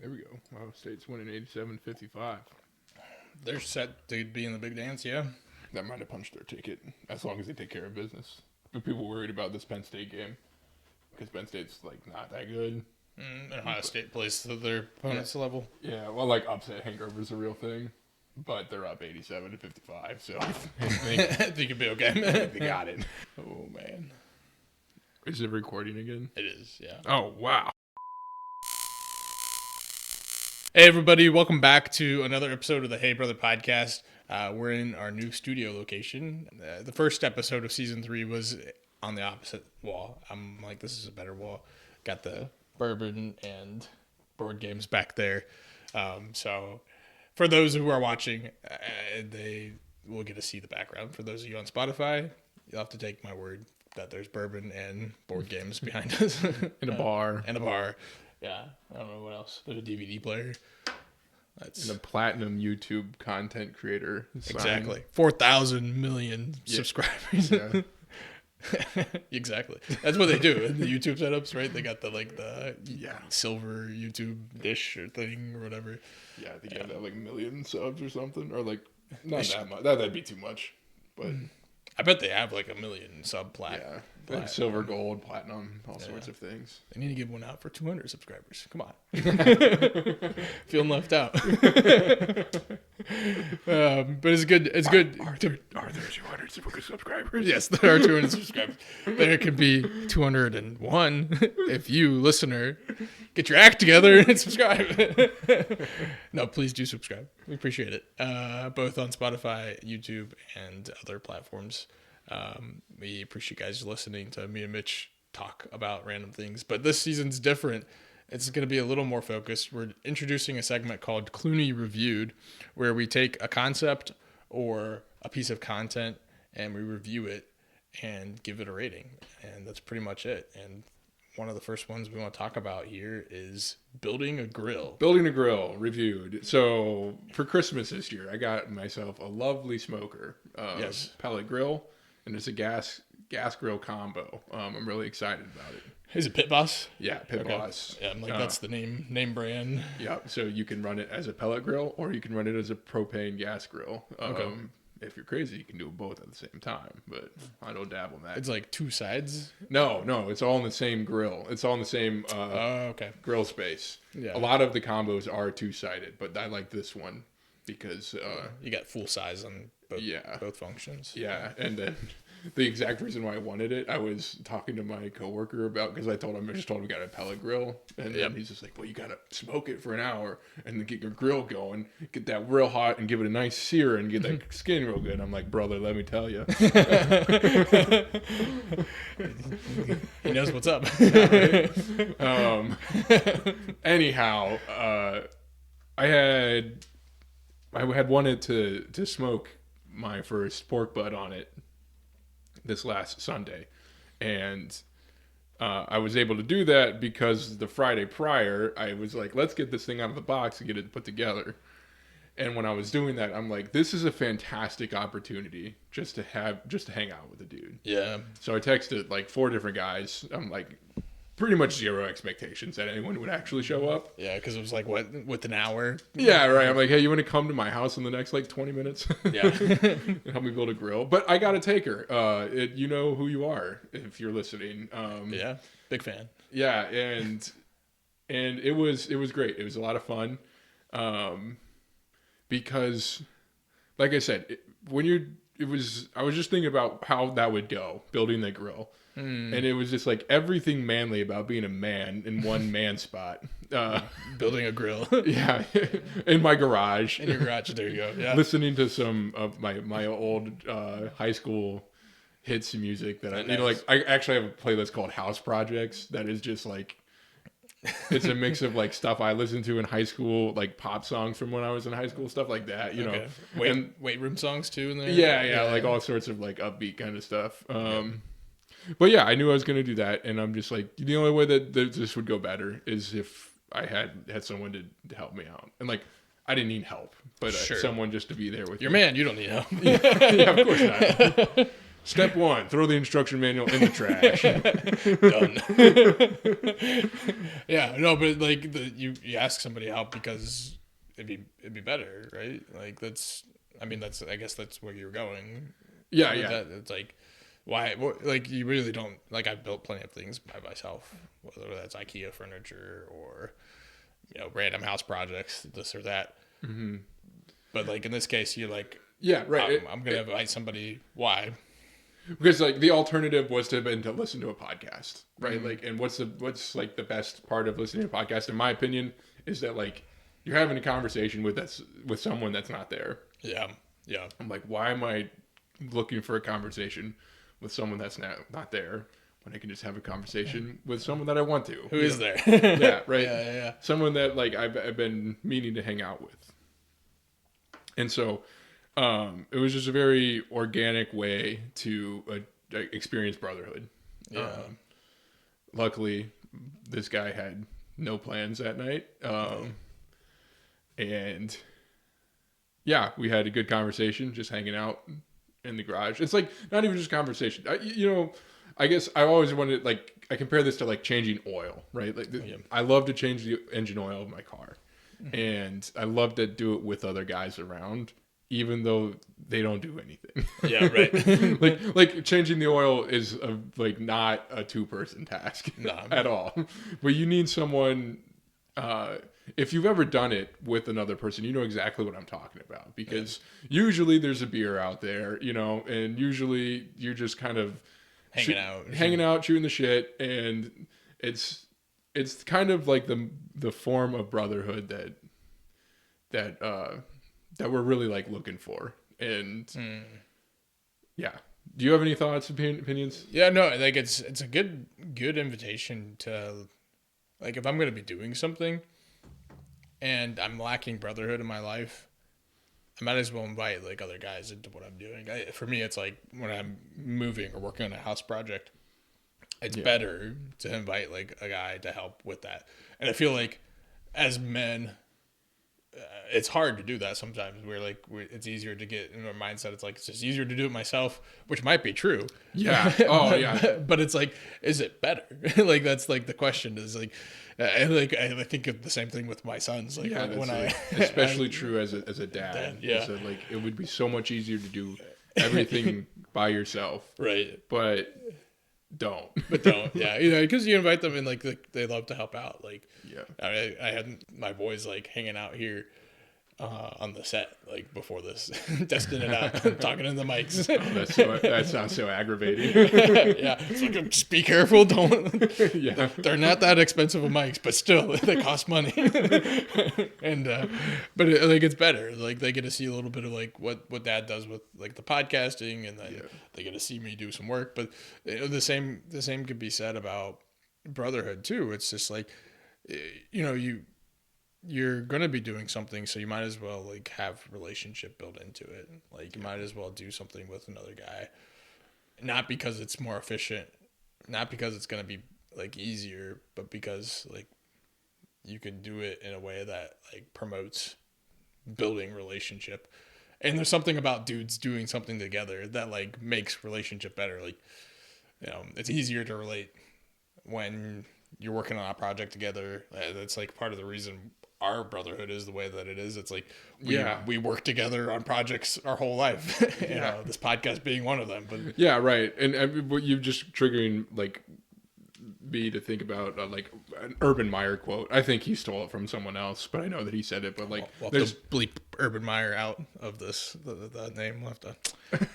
There we go. Ohio State's winning 87-55. They're set to be in the big dance, yeah. That might have punched their ticket, as long as they take care of business. But people worried about this Penn State game, because Penn State's, not that good. And Ohio State plays to their opponent's level. Yeah, well, upset hangover's a real thing. But they're up 87-55, so I think you could be okay. they got it. Oh, man. Is it recording again? It is, yeah. Oh, wow. Hey, everybody. Welcome back to another episode of the Hey Brother podcast. We're in our new studio location. The first episode of season 3 was on the opposite wall. I'm like, this is a better wall. Got the bourbon and board games back there. So for those who are watching, they will get to see the background. For those of you on Spotify, you'll have to take my word that there's bourbon and board games behind us. In a bar. And a bar. Yeah, I don't know what else. There's a DVD player. That's and a platinum YouTube content creator. Exactly. 4,000 million subscribers. Yeah. Exactly. That's what they do in the YouTube setups, right? They got the silver YouTube dish or thing or whatever. Yeah, I think you have that million subs or something, or not that much. That'd be too much, but I bet they have a million sub silver, gold, platinum, all sorts of things. They need to give one out for 200 subscribers. Come on. Feeling left out. But it's good. It's good. Are there 200 subscribers? Yes, there are 200 subscribers. There could be 201 if you, listener, get your act together and subscribe. No, please do subscribe. We appreciate it. Both on Spotify, YouTube, and other platforms. We appreciate you guys listening to me and Mitch talk about random things. But this season's different. It's going to be a little more focused. We're introducing a segment called Clune Reviewed, where we take a concept or a piece of content and we review it and give it a rating. And that's pretty much it. And one of the first ones we want to talk about here is building a grill. Building a grill reviewed. So for Christmas this year, I got myself a lovely smoker. Pellet grill. And it's a gas grill combo. I'm really excited about it. Is it Pit Boss? Yeah, Pit Boss. Yeah, that's the name brand. Yeah, so you can run it as a pellet grill or you can run it as a propane gas grill. If you're crazy, you can do both at the same time, but I don't dabble in that. It's two sides? No, it's all in the same grill. It's all in the same grill space. Yeah. A lot of the combos are two-sided, but I like this one because... you got full size on both functions. Yeah, and then the exact reason why I wanted it, I was talking to my coworker about, because I just told him we got a pellet grill, and then he's just like, well, you gotta smoke it for an hour and then get your grill going, get that real hot and give it a nice sear and get that skin real good. I'm like, brother, let me tell you. He knows what's up. Anyhow, I had wanted to smoke my first pork butt on it this last Sunday, and I was able to do that because the Friday prior I was like, let's get this thing out of the box and get it put together. And when I was doing that, I'm like, this is a fantastic opportunity just to hang out with a dude. Yeah. So I texted 4 different guys. I'm like, pretty much zero expectations that anyone would actually show up. Yeah, because it was with an hour? Yeah, right. I'm like, hey, you want to come to my house in the next 20 minutes? Yeah. And help me build a grill. But I got to take her. You know who you are if you're listening. Yeah, big fan. Yeah, and it was great. It was a lot of fun. Because, like I said, I was just thinking about how that would go, building the grill. And it was just everything manly about being a man in one man spot. Building a grill. Yeah. In my garage. In your garage, there you go. Yeah. Listening to some of my old high school hits music that I actually have a playlist called House Projects that is just it's a mix of stuff I listened to in high school, pop songs from when I was in high school, stuff like that, you know. Weight room songs too in there? Yeah, all sorts of upbeat kind of stuff. But yeah, I knew I was going to do that, and I'm just the only way that this would go better is if I had someone to help me out. And I didn't need help, but someone just to be there with Your man, you don't need help. Yeah, of course not. Step 1, throw the instruction manual in the trash. Done. Yeah, no, but like you ask somebody help because it'd be better, right? Like I guess that's where you're going. Yeah, yeah. It's like why like you really don't like I've built plenty of things by myself, whether that's IKEA furniture or random house projects, this or that. Mm-hmm. But like in this case, you're like, yeah, right. I'm gonna invite somebody. Why? Because like the alternative was to listen to a podcast, right? Mm-hmm. Like, and what's like the best part of listening to a podcast, in my opinion, is that like you're having a conversation with someone that's not there. Yeah, yeah. I'm like, why am I looking for a conversation with someone that's not there when I can just have a conversation with someone that I want to? Who is there? Yeah, right. Yeah. Someone that like I've been meaning to hang out with, and so it was just a very organic way to experience brotherhood. Yeah. Luckily, this guy had no plans that night, and yeah, we had a good conversation, just hanging out in the garage. It's like not even just conversation. I guess I always wanted, like, I compare this to like changing oil, right? Like I love to change the engine oil of my car, and I love to do it with other guys around, even though they don't do anything. Yeah, right. like changing the oil is not a 2-person task at all. But you need someone. If you've ever done it with another person, you know exactly what I'm talking about, because usually there's a beer out there, and usually you're just kind of hanging out, shooting the shit, and it's kind of like the form of brotherhood that we're really like looking for. And yeah, do you have any thoughts, opinions? Yeah, no, like it's a good invitation to, like, if I'm going to be doing something and I'm lacking brotherhood in my life, I might as well invite like other guys into what I'm doing. For me, it's like when I'm moving or working on a house project, it's better to invite like a guy to help with that. And I feel like as men, it's hard to do that sometimes. It's easier to get in our mindset. It's like, it's just easier to do it myself, which might be true. Yeah. Oh, yeah. But it's like, is it better? Like, that's like the question is like, I think of the same thing with my sons. Like, yeah, when especially true as a dad. Yeah. So like, it would be so much easier to do everything by yourself. Right. But don't. Yeah. Because you invite them and like they love to help out. Like, yeah. I had my boys like hanging out here on the set like before this, testing it out, talking in the mics. That sounds so aggravating. Yeah, it's like, just be careful. Don't. Yeah, they're not that expensive of mics, but still they cost money. And but it's better. Like they get to see a little bit of like what Dad does with like the podcasting, and then they get to see me do some work. But the same could be said about brotherhood too. It's just like you're going to be doing something, so you might as well like have relationship built into it. Like you might as well do something with another guy, not because it's more efficient, not because it's going to be like easier, but because like you can do it in a way that like promotes building relationship. And there's something about dudes doing something together that like makes relationship better. Like, it's easier to relate when you're working on a project together. That's like part of the reason our brotherhood is the way that it is. It's like we work together on projects our whole life. This podcast being one of them. But yeah, right. And you're just triggering like me to think about like an Urban Meyer quote. I think he stole it from someone else, but I know that he said it. But like, we'll have to bleep Urban Meyer out of this. The name, we'll have to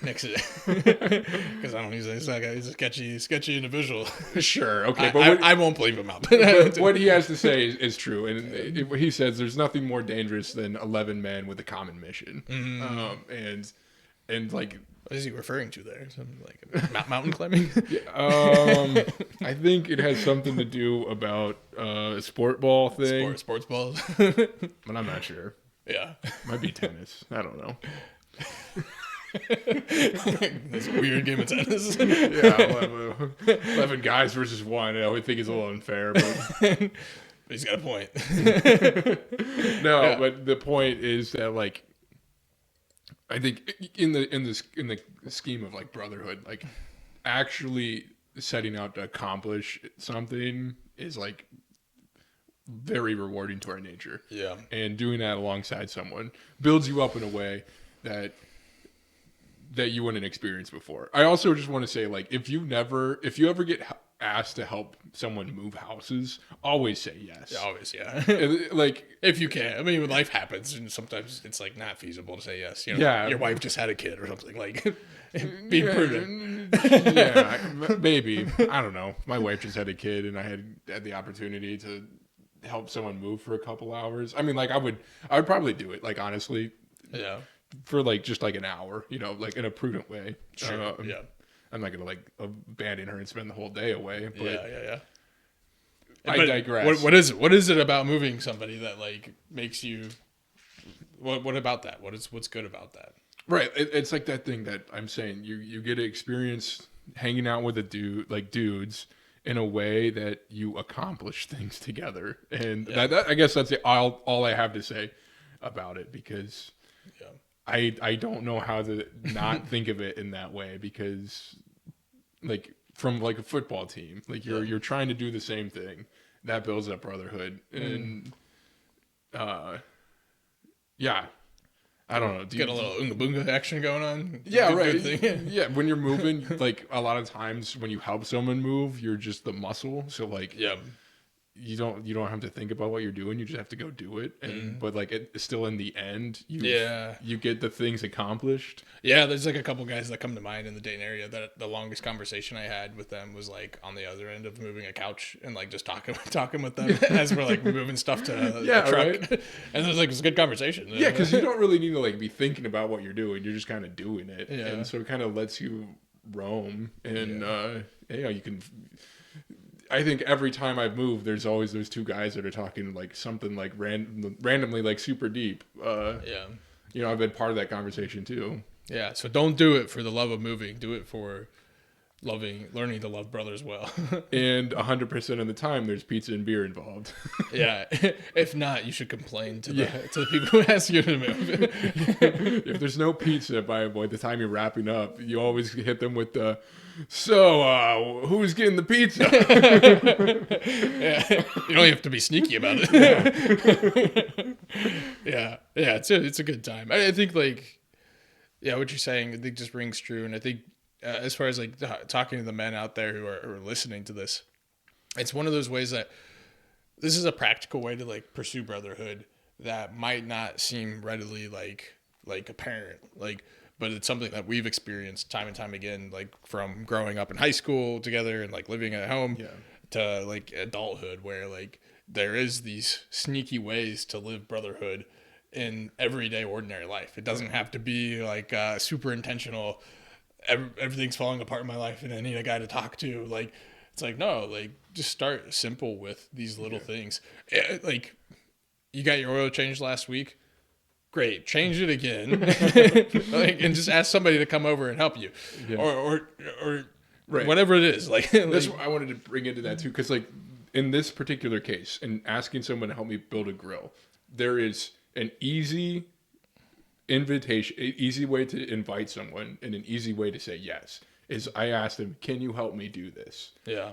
nix it because I don't use it. He's a sketchy individual. Sure, okay, but I won't bleep him out. But what he has to say is true, and he says there's nothing more dangerous than 11 men with a common mission. And like, what is he referring to there? Something like mountain climbing? I think it has something to do about a sport ball thing. Sports balls. But I'm not sure. Yeah. Might be tennis. I don't know. That's a weird game of tennis. Yeah, 11 guys versus 1. I would think it's a little unfair, but he's got a point. No, but the point is that like I think in the scheme of like brotherhood, like actually setting out to accomplish something is like very rewarding to our nature. Yeah. And doing that alongside someone builds you up in a way that you wouldn't experience before. I also just want to say, like, if you ever get asked to help someone move houses, always say yes. Yeah, always, yeah. Like, if you can. I mean, life happens, and sometimes it's like not feasible to say yes. You know, Yeah. your wife just had a kid or something. Like, be prudent. Yeah, maybe. I don't know. My wife just had a kid, and I had the opportunity to help someone move for a couple hours. I mean, like, I would probably do it. Like, honestly, Yeah. for like just like an hour, like in a prudent way. Sure. Yeah. I'm not gonna like abandon her and spend the whole day away. But Yeah. I But digress. What is it about moving somebody that like makes you? What about that? What's good about that? Right. It's like that thing that I'm saying. You get to experience hanging out with dudes in a way that you accomplish things together, and that I guess that's all I have to say about it, because Yeah. I don't know how to not think of it in that way, because like from like a football team, like you're trying to do the same thing that builds up brotherhood, and yeah, I don't know. Get a little unga boonga action going on. Yeah, Good right. thing. Yeah, when you're moving, like a lot of times when you help someone move, you're just the muscle. So like, Yeah. you don't have to think about what you're doing. You just have to go do it. And but like it's still in the end, you get the things accomplished. Yeah, there's like a couple guys that come to mind in the Dayton area that the longest conversation I had with them was like on the other end of moving a couch and like just talking with them as we're like moving stuff to the truck. Right. And it was a good conversation. Yeah, because you don't really need to like be thinking about what you're doing. You're just kind of doing it, Yeah. and so it kind of lets you roam. And you can. I think every time I've moved, there's always those two guys that are talking like something like randomly like super deep. I've been part of that conversation too. Yeah, so don't do it for the love of moving. Do it for learning to love brothers well. And 100% of the time, there's pizza and beer involved. Yeah, if not, you should complain to the people who ask you to move. If there's no pizza by the time you're wrapping up, you always hit them with the, so who's getting the pizza? Yeah, you don't have to be sneaky about it. Yeah, it's a good time. I think like, what you're saying, I think just rings true, and I think as far as like talking to the men out there who are listening to this, it's one of those ways that this is a practical way to like pursue brotherhood that might not seem readily like apparent, but it's something that we've experienced time and time again, like from growing up in high school together and like living at home to like adulthood, where like there is these sneaky ways to live brotherhood in everyday ordinary life. It doesn't have to be like super intentional. Everything's falling apart in my life and I need a guy to talk to. Like, it's like, no, like just start simple with these little things. Like, you got your oil changed last week. Great. Change it again. And just ask somebody to come over and help you or Right. whatever it is. Like, that's what I wanted to bring into that too. Cause like in this particular case, in asking someone to help me build a grill, there is an easy way to invite someone and an easy way to say yes is I asked them, can you help me do this? Yeah.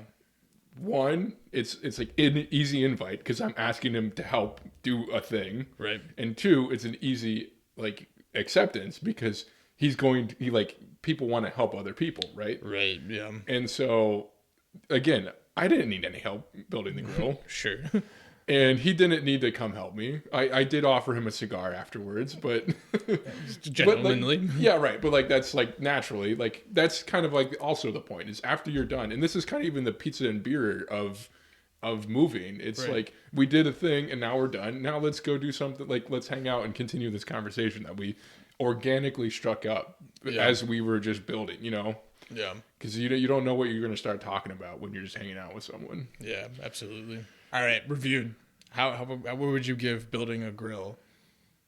One, it's like an easy invite because I'm asking him to help do a thing. Right. And two, it's an easy like acceptance because people want to help other people, right? Right. Yeah. And so again, I didn't need any help building the grill. Sure. And he didn't need to come help me. I did offer him a cigar afterwards, but Gentlemanly. But like, yeah, right. But like that's like naturally, like that's kind of like also the point is after you're done, and this is kind of even the pizza and beer of moving. It's like we did a thing and now we're done. Now let's go do something. Like let's hang out and continue this conversation that we organically struck up as we were just building. Yeah. Because you don't know what you're going to start talking about when you're just hanging out with someone. Yeah, absolutely. All right, reviewed. How what would you give building a grill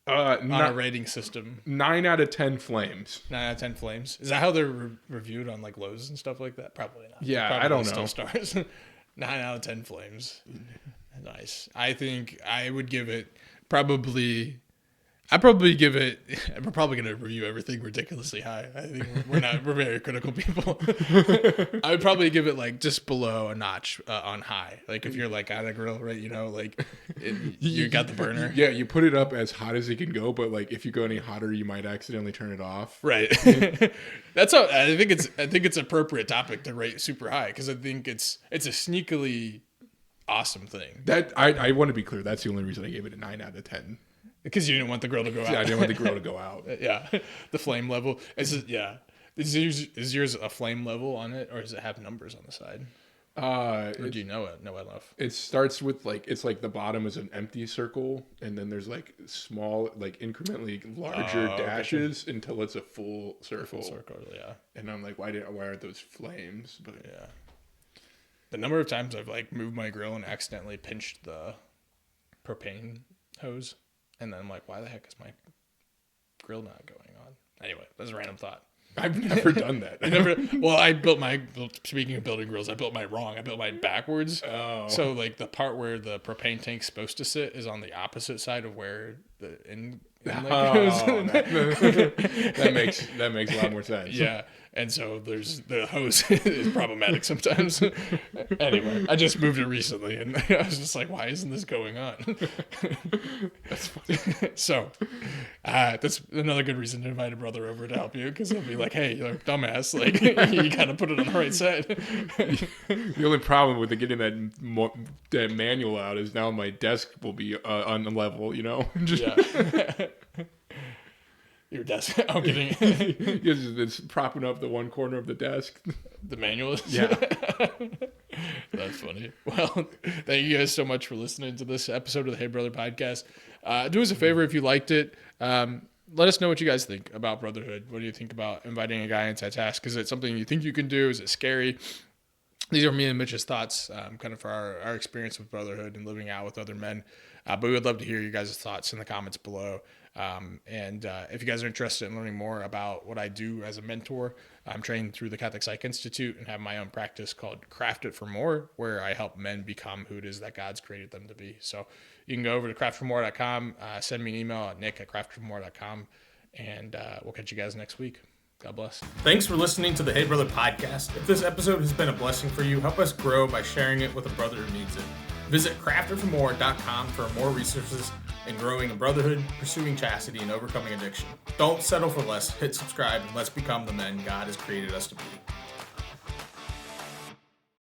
on a rating system? 9 out of 10 flames. 9 out of 10 flames. Is that how they're reviewed on like Lowe's and stuff like that? Probably not. Yeah, Probably I don't still know. Stars. 9 out of 10 flames. Nice. I think I would give it probably I'd probably give it. We're probably going to review everything ridiculously high. I think we're very critical people. I would probably give it like just below a notch on high. Like if you're like at a grill, right? You know, like you got the burner. Yeah, you put it up as hot as it can go, but like if you go any hotter, you might accidentally turn it off. Right. That's how I think it's appropriate topic to rate super high because I think it's a sneakily awesome thing. That I want to be clear. That's the only reason I gave it a 9 out of 10. Because you didn't want the grill to go out. Yeah, I didn't want the grill to go out. Yeah, the flame level. Is yours a flame level on it, or does it have numbers on the side? Or do you know it? No, I love. It starts with like it's like the bottom is an empty circle, and then there's like small, like incrementally larger dashes until it's a full circle. Yeah. And I'm like, why aren't those flames? But yeah, the number of times I've like moved my grill and accidentally pinched the propane hose. And then I'm like, why the heck is my grill not going on? Anyway, that's a random thought. I've never done that. Speaking of building grills, I built mine wrong. I built mine backwards. Oh. So like the part where the propane tank's supposed to sit is on the opposite side of where the inlet goes. that makes a lot more sense. Yeah. And so the hose is problematic sometimes. Anyway, I just moved it recently and I was just like, why isn't this going on? That's funny. So that's another good reason to invite a brother over to help you because he'll be like, hey, you're a dumbass. Like, you got to put it on the right side. The only problem with getting that manual out is now my desk will be on the level, you know? Yeah. Your desk. I'm kidding. It's propping up the one corner of the desk. The manual is? Yeah. That's funny. Well, thank you guys so much for listening to this episode of the Hey Brother podcast. Do us a favor if you liked it. Let us know what you guys think about brotherhood. What do you think about inviting a guy into a task? Is it something you think you can do? Is it scary? These are me and Mitch's thoughts, kind of for our experience with brotherhood and living out with other men. But we would love to hear you guys' thoughts in the comments below. And if you guys are interested in learning more about what I do as a mentor, I'm trained through the Catholic Psych Institute and have my own practice called Craft It for More, where I help men become who it is that God's created them to be. So you can go over to craftformore.com, send me an email at nick@craftformore.com, and we'll catch you guys next week. God bless. Thanks for listening to the Hey Brother podcast. If this episode has been a blessing for you, help us grow by sharing it with a brother who needs it. Visit craftitformore.com for more resources in growing a brotherhood, pursuing chastity, and overcoming addiction. Don't settle for less. Hit subscribe, and let's become the men God has created us to be.